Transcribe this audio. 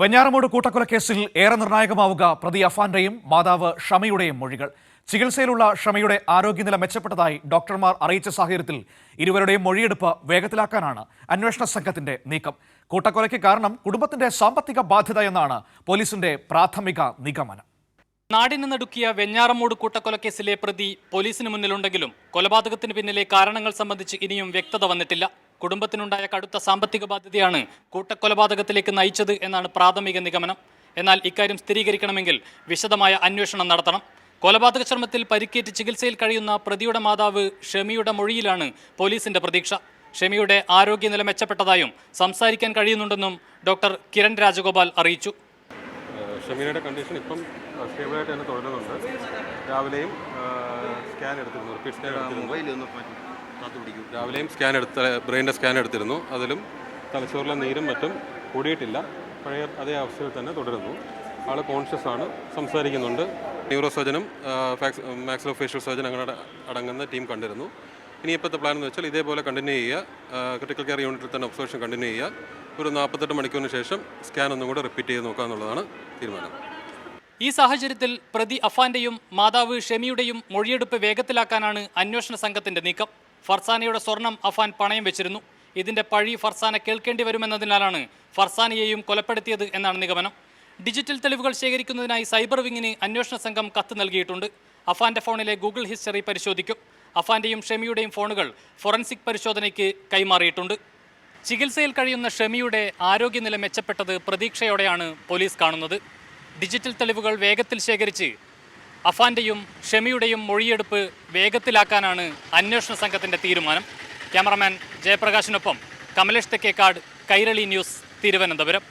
വെഞ്ഞാറമൂട് കൂട്ടക്കൊലക്കേസിൽ ഏറെ നിർണായകമാവുക പ്രതി അഫാന്റെയും മാതാവ് ഷമയുടെയും മൊഴികൾ. ചികിത്സയിലുള്ള ഷമയുടെ ആരോഗ്യനില മെച്ചപ്പെട്ടതായി ഡോക്ടർമാർ അറിയിച്ച സാഹചര്യത്തിൽ ഇരുവരുടെയും മൊഴിയെടുപ്പ് വേഗത്തിലാക്കാനാണ് അന്വേഷണ സംഘത്തിന്റെ നീക്കം. കൂട്ടക്കൊലയ്ക്ക് കാരണം കുടുംബത്തിന്റെ സാമ്പത്തിക ബാധ്യത എന്നാണ് പോലീസിന്റെ പ്രാഥമിക നിഗമനം. നാടിന് നടുക്കിയ വെഞ്ഞാറമൂട് കൂട്ടക്കൊലക്കേസിലെ പ്രതി പോലീസിന് മുന്നിലുണ്ടെങ്കിലും കൊലപാതകത്തിന് പിന്നിലെ കാരണങ്ങൾ സംബന്ധിച്ച് ഇനിയും വ്യക്തത വന്നിട്ടില്ല. കുടുംബത്തിനുണ്ടായ കടുത്ത സാമ്പത്തിക ബാധ്യതയാണ് കൂട്ടക്കൊലപാതകത്തിലേക്ക് നയിച്ചത് എന്നാണ് പ്രാഥമിക നിഗമനം. എന്നാൽ ഇക്കാര്യം സ്ഥിരീകരിക്കണമെങ്കിൽ വിശദമായ അന്വേഷണം നടത്തണം. കൊലപാതക ശ്രമത്തിൽ പരിക്കേറ്റ് ചികിത്സയിൽ കഴിയുന്ന പ്രതിയുടെ മാതാവ് ഷമിയുടെ മൊഴിയിലാണ് പോലീസിന്റെ പ്രതീക്ഷ. ഷമിയുടെ ആരോഗ്യനില മെച്ചപ്പെട്ടതായും സംസാരിക്കാൻ കഴിയുന്നുണ്ടെന്നും ഡോക്ടർ കിരൺ രാജഗോപാൽ അറിയിച്ചു. ഷമീനയുടെ കണ്ടീഷൻ ഇപ്പം സ്റ്റേബിളായിട്ട് തന്നെ തുടരുന്നുണ്ട്. രാവിലെയും സ്കാൻ എടുത്തിരുന്നു, റിപ്പീറ്റ് സ്കാൻ എടുത്തിരുന്നു. രാവിലെയും ബ്രെയിൻ്റെ സ്കാൻ എടുത്തിരുന്നു. അതിലും തലച്ചോറിലെ നീരും മറ്റും കൂടിയിട്ടില്ല. പഴയ അതേ അവസ്ഥയിൽ തന്നെ തുടരുന്നു. ആൾ കോൺഷ്യസ് ആണ്, സംസാരിക്കുന്നുണ്ട്. ന്യൂറോ സർജനും മാക്സിലോ ഫേഷ്യൽ സർജൻ അങ്ങനെ അടങ്ങുന്ന ടീം കണ്ടിരുന്നു. ഇനിയിപ്പോഴത്തെ പ്ലാൻ എന്ന് വെച്ചാൽ ഇതേപോലെ കണ്ടിന്യൂ ചെയ്യുക, ക്രിട്ടിക്കൽ കെയർ യൂണിറ്റിൽ തന്നെ ഒബ്സർവേഷൻ കണ്ടിന്യൂ ചെയ്യുക. ഒരു 48 മണിക്കൂറിന് ശേഷം സ്കാൻ ഒന്നും കൂടെ റിപ്പീറ്റ് ചെയ്ത് നോക്കുക എന്നുള്ളതാണ് തീരുമാനം. ഈ സാഹചര്യത്തിൽ പ്രതി അഫാന്റെയും മാതാവ് ഷമിയുടെയും മൊഴിയെടുപ്പ് വേഗത്തിലാക്കാനാണ് അന്വേഷണ സംഘത്തിന്റെ നീക്കം. ഫർസാനയുടെ സ്വർണം അഫാൻ പണയം വെച്ചിരുന്നു. ഇതിന്റെ പഴി ഫർസാന കേൾക്കേണ്ടി വരുമെന്നതിനാലാണ് ഫർസാനയെയും കൊലപ്പെടുത്തിയത് എന്നാണ് നിഗമനം. ഡിജിറ്റൽ തെളിവുകൾ ശേഖരിക്കുന്നതിനായി സൈബർ വിങ്ങിന് അന്വേഷണ സംഘം കത്ത് നൽകിയിട്ടുണ്ട്. അഫാന്റെ ഫോണിലെ ഗൂഗിൾ ഹിസ്റ്ററി പരിശോധിക്കും. അഫാന്റെയും ഷമിയുടെയും ഫോണുകൾ ഫോറൻസിക് പരിശോധനയ്ക്ക് കൈമാറിയിട്ടുണ്ട്. ചികിത്സയിൽ കഴിയുന്ന ഷമിയുടെ ആരോഗ്യനില മെച്ചപ്പെട്ടത് പ്രതീക്ഷയോടെയാണ് പോലീസ് കാണുന്നത്. ഡിജിറ്റൽ തെളിവുകൾ വേഗത്തിൽ ശേഖരിച്ച് അഫാന്റെയും ഷമിയുടെയും മൊഴിയെടുപ്പ് വേഗത്തിലാക്കാനാണ് അന്വേഷണ സംഘത്തിന്റെ തീരുമാനം. ക്യാമറമാൻ ജയപ്രകാശിനൊപ്പം കമലേഷ് തെക്കേക്കാട്, കൈരളി ന്യൂസ്, തിരുവനന്തപുരം.